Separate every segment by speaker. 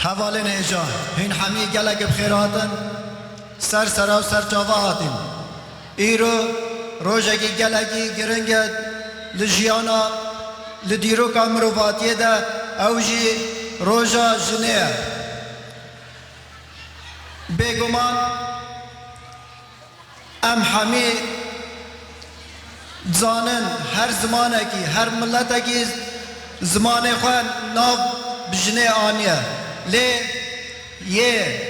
Speaker 1: حواله نیجا هین همی گلک بخیراتن سر سرا و سر چاوا هاتین ایرو روژگی گلکی گرنگت لجیانا لدیروکا مروفاتیه ده اوجی روژا جنه بگمان ام همی زانن هر زمانه کی هر ملت کی زمان خواه ناو بجنه آنیه لی یه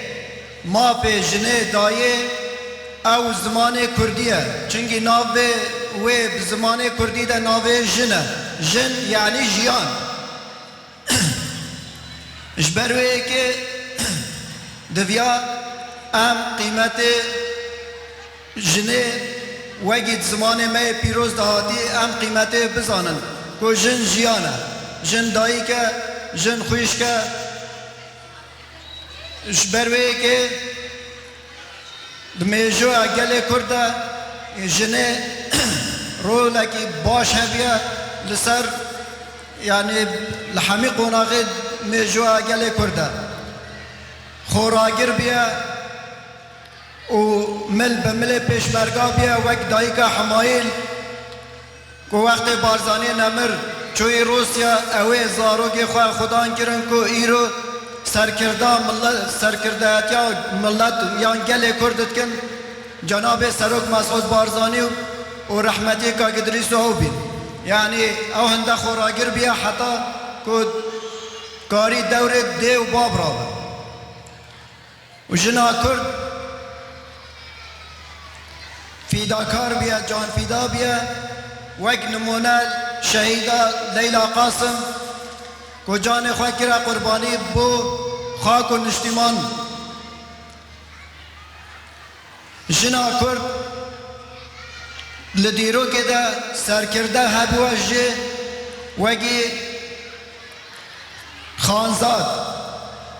Speaker 1: ما پی جنه دایه او زمان کردیه چونگی ناو و زمان کردی ده ناو جنه جن یعنی جیان اجبروه که دویا ام قیمت جنه وگید زمان ما پیروز دهاتی ام قیمت بزانن که جن جیانه جن دایی که جن خویش که اجبروه که دمیجو اگل کرده جنه رولکی باش هبیه لسر یعنی لحمی قناغی میجو اگل کرده خوراگر بیه و مل بمل پیشمرگا بیه وقت دایی که حمایل که وقت بارزانی نمر چوی روسیا اوه زاروگی خواه خدان کرن که ایرو سرکرده یا ملت یا گل کردت کن جناب سروک مسعود بارزانی و رحمتی که گدریس او بین یعنی او هنده خوراگر بیا حتی که کاری دور دیو باب را و جنا کرد فیداکار بیا جان فیدا بیا وگ نمونه شهیده لیلا قاسم که جان خواه کرا قربانی بو خاک و نشتیمان جنا کرد لدیرو که ده سرکرده هبوجه وگی خانزاد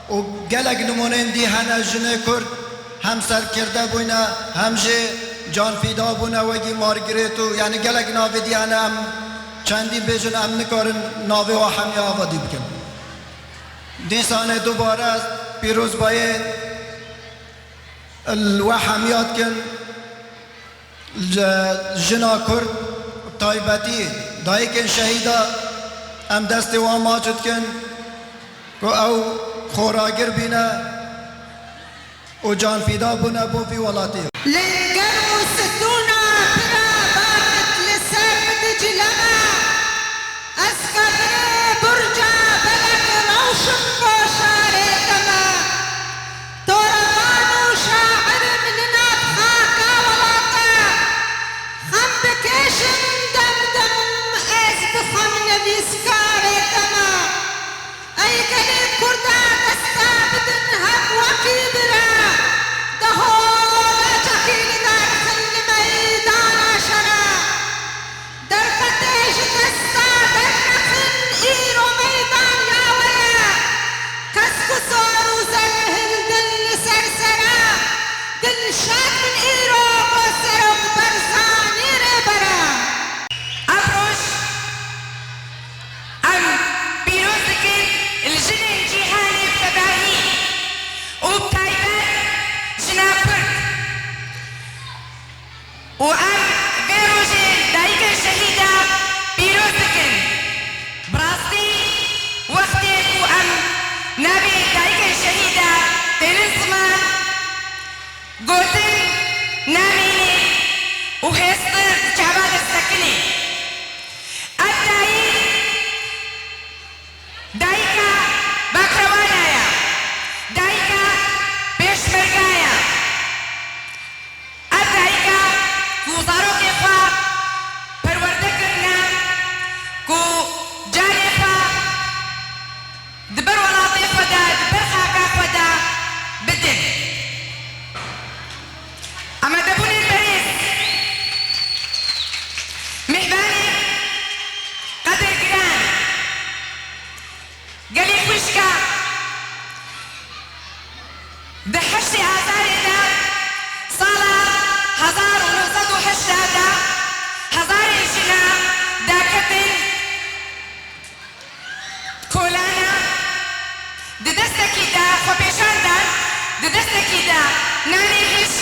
Speaker 1: و گلک نمونه دی هنه جنه کرد هم سرکرده بوینه هم جه جان فیدا بونه وگی مارگریتو یعنی گلک ناوی دی هنه هم چندی بیجن هم نکارن ناوی و همی آوادی بکن دیسانه دوباره پیروز بایه الوحمیات کن جنا کرد تایبتی دایی کن شهیده ام دست و ماجد کن که او خوراگر بینه و جان فیدا بونه بو فی ولاتی
Speaker 2: لنگرو ستونا برا بارت لسر دجلما از قبر برجا بلک روشن باشاره کما تورمان و شاعر ملنات خاکا ولاتا خم بکشن دمدم از بخم نویسکاره کما ای گلی کردا دستا بدن هم وکی برا دهول چکیل در خل میدان شرا در فتش دستا در نخن ایرو میدان یاویا کس کسارو زلهل دل سرسرا دل شاد من ایرو بسرق برزانی ربرا
Speaker 3: أبرز أم بيروزك الجنة جيهاني بتباهي وبتايبة جنا كرد وأم بيروجي دايك الشهيدة بيروزك براستي وقتك وأم نبي دايك الشهيدة تلسمان قوتن ناميني وهستر جبال السكني الداي دايكا بكروانايا دايكا بيشمرقايا الدايكا كوزارو كيخوا پروردكرنا كو جاني خوا دبر ولاطي خدا دبر خاكا خدا بدن اما دبوني البريس مهباني قدر قران قالي خوشكا بحشت آثاري دا صالة 1908 دا هزاري جنا دا كتن كولانا ددستكي دا دەستێکی دا نانی هش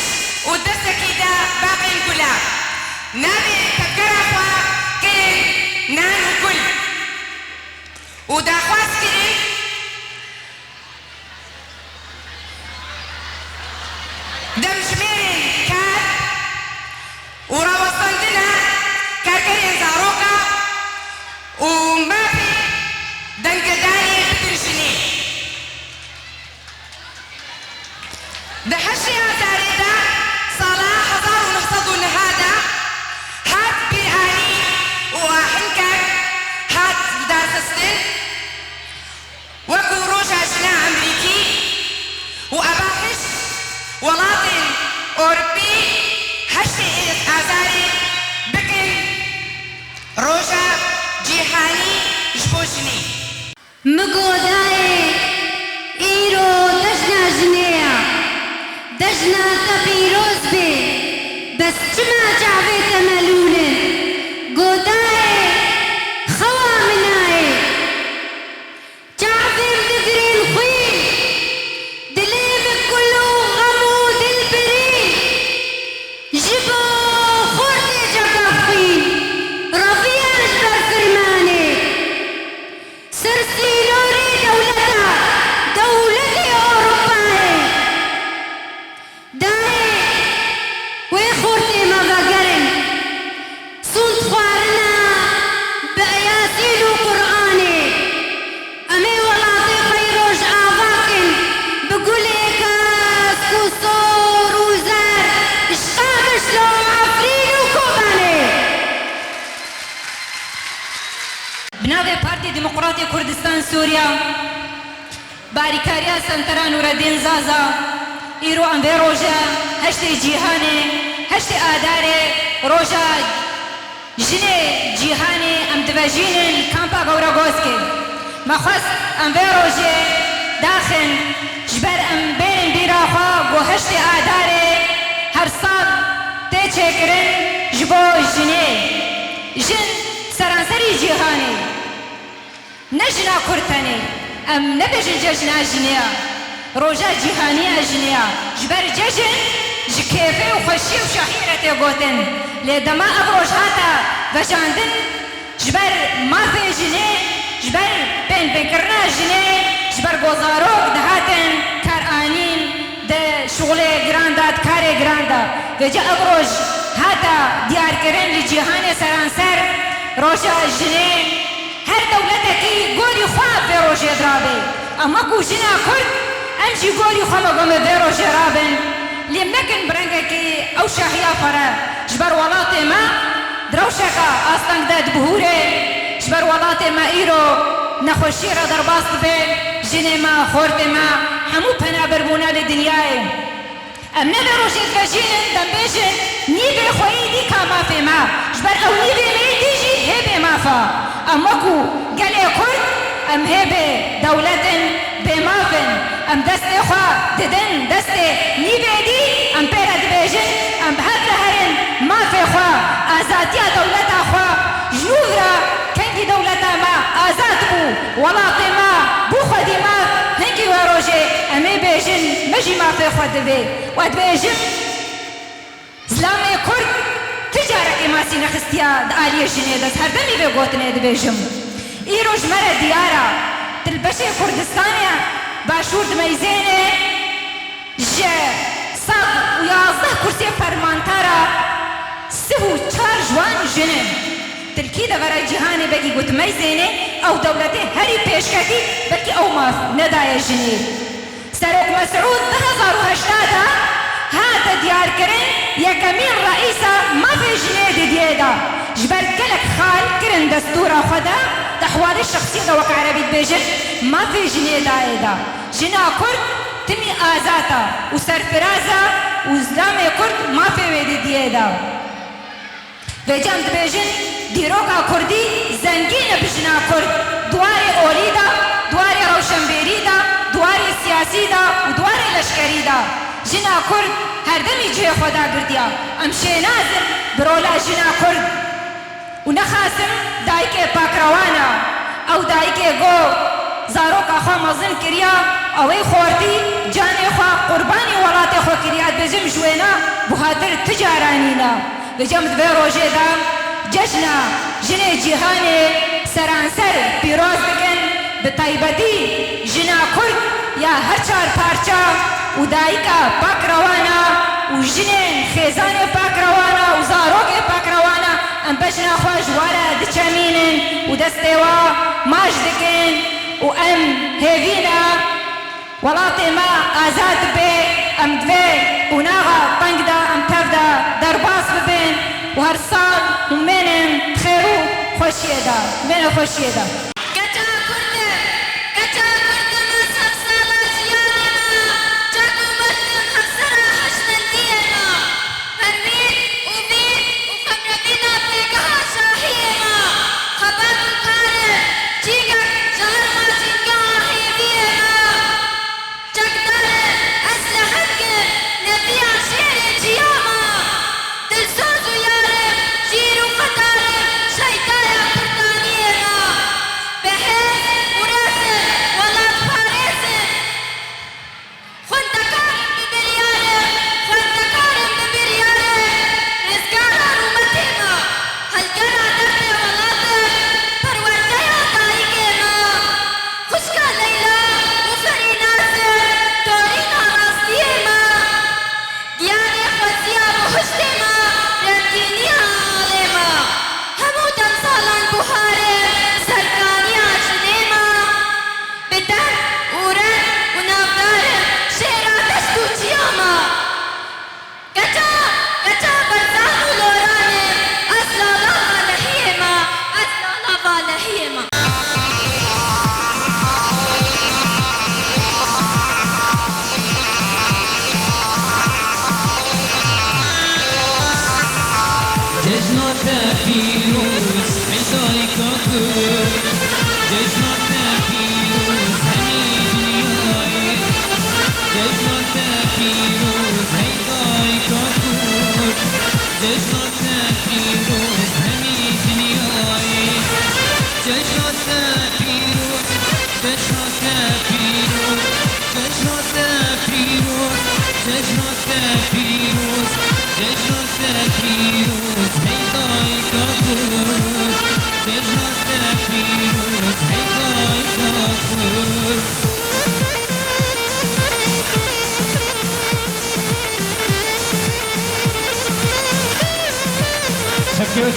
Speaker 3: و دەستێکی دا باقین گولا نابێ تەکەرەخوا کرن نان و گول و داخواست کرن دەمژمێرن کار و ڕاوەستاندنە کارگەرێن زارۆکە و مافی دەنگەدانی بدرژنێ ده هەشتی ئازارێدا ساڵا 1990 هات پیرهانی و ئاهەنگەر هات دارخستن وەکو ڕۆژە ژنە ئەمریکی و ئەباحش وڵاتێن ئۆروپی هەشتی ئازارێ بکەن ڕۆژە جیهانی ji bo jinê
Speaker 4: مگۆدایێ ئیرۆ دەژنا ژنەیە دەژنا تە پیرۆز بێ بەس چما چاوێتە مەلولن گۆدایێ خەوا منایێ چاوێم دەگرێن خوین دلێم گول و غەم و دلبرین ji bo خۆردێ جەگە خوین ڕەڤیەش بەر فرمانێ سەرسیرۆرێ دەولەتە دەولەتی ئۆروپایێ دایێ وێ خۆردێمە بەگەرن سوند خواردنە بە یاسین و قورئانێ ئەمێ وڵاتی قەیڕۆژ ئاڤاکن بە گولێکە و سۆر و زەر شقاقش لۆ ئەفرین و کۆبانێ بناوێ پارتی دیموقراتی کوردستان سووریا باریکاریە سەنتەران و ڕەدێن زازا ئیرۆ ئەمڤێ ڕۆژە هەشتێ جیهانێ هەشتێ ئادارێ ڕۆژە ژنێ جیهانێ ئەم دبەژینن کامپا گەورە گۆزکێ مەخواست ئەمڤێ ڕۆژێ داخن ji ber em bêrên bîraxwe got heştê adarê her sal tê çêkirin ji bo jinê jin seranserî cîhanê ne jina Kurd tenê em nebêjin cejna jineya roja cîhaniya jineya ji ber cejin ji kêfê û xweşî û şahî re tê gotin lê dema ev roj hata vejandin ji ber mafê jinê ji ber pênpêkirina jinê ji ber gozarok dihatin karanîn di şuxulê giran da di karê giran da vêca ev roj hata diyarkirin li cîhanê seranser roja jinê her dewletekî gorî xwe vê rojê dirabê ama ku jina Kurd em jî gorî xwe me vê rojê rabin lêm nekin bi rengekî ew şahiya xwe ji ber welatê me direwşeka asteng de dibihûrê ji ber welatê me îro nexweşî re derbas dibe jinê me xordê me hemû penabirbûne li dinyayê em ne vê rojê dibejînin dembêjin nîvê xweyî dîka mafê me ji ber ew nîvê me dî jî hêbê mafa em wekû gelê Kurd em hêbê dewletin bêmafin em destê xwe didin destê nîvê dî em pê re dibêjin em bi hev re herin mafê xwe azadiya dewleta xwe ji nû re kengî dewleta me azad bû welatê me bû xwedî maf hingî wê rojê em ê bêjin me jî mafê xwe divê we dibêjin zilamê Kurd ti carekê masî nexistiya di aliyê jinê dest her demî vê gotinê dibêjim îro ji me re diyar e dilbeşê Kurdistanê başûr di meyzênê ji 111 kursiyê parlamenter sih û çar ciwan jin in tilkî devera cîhanê vekî got meyzênê ew dewletê herî pêşketî belkî ew maf nedaye jinê Serok Mesûd 2018 hate diyarkirin yekemîn reîsa mafê jinê di diyê da ji ber gelek xal kirin destûra xwe de di hewalê şexsî de wek erebî dibêjin mafê jinê dayê da jina Kurd timî azad e û serfiraz e û zilamê Kurd mafê wê di diyê da vêca em dibêjin dîroka Kurdî zengîn e bi jina Kurd duwarê olî da duwarê rewşenbêrî da duwarê siyasî da û duwarê leşkerî da jina Kurd her demî cihê xwe da girtiya em şênazin bi rola jina Kurd û nexwasin dayîkê pakrewan e ew dayîkê got zaroka xwe mezin kiriya ew ê xwartî canê xwe qurban جوینا بهادر تجارانینا لجام دبه روژه دا جشنا جنه جیهانه سرانسر پیروز بکن به تایبەتی ژنا کورد یا هەر چار پارچە و دایکە پاکڕەوانە و ژنێن خێزانێ پاکڕەوانە و زارۆکێ پاکڕەوانە ئەم بەژنا خۆش وارە دچەمینن و دەستێوە ماش دکن و ئەم هێڤینە وڵاتێ ما ئازاد بێ ئەم دوێ قوناغا تەنگدا ئەم تەفدا دەرباس ببن و هەر ساڵ ومێنن خێر و خۆشیێدا مێنە خۆشیێدا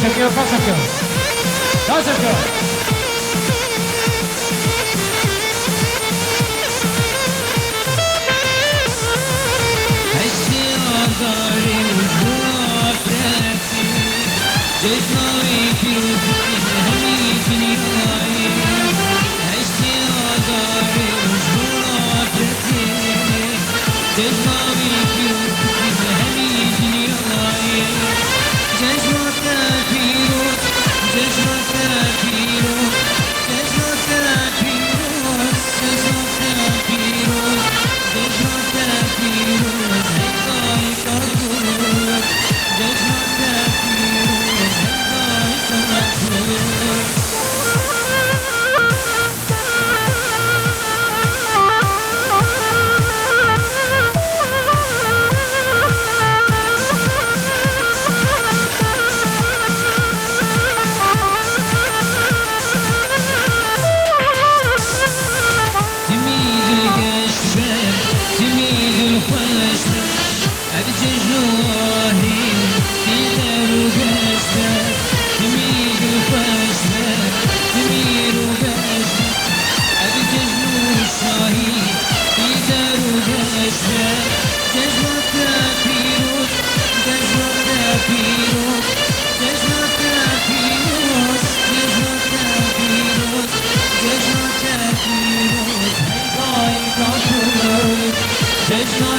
Speaker 5: Shakir, pas Shakir. Dans Shakir. There's no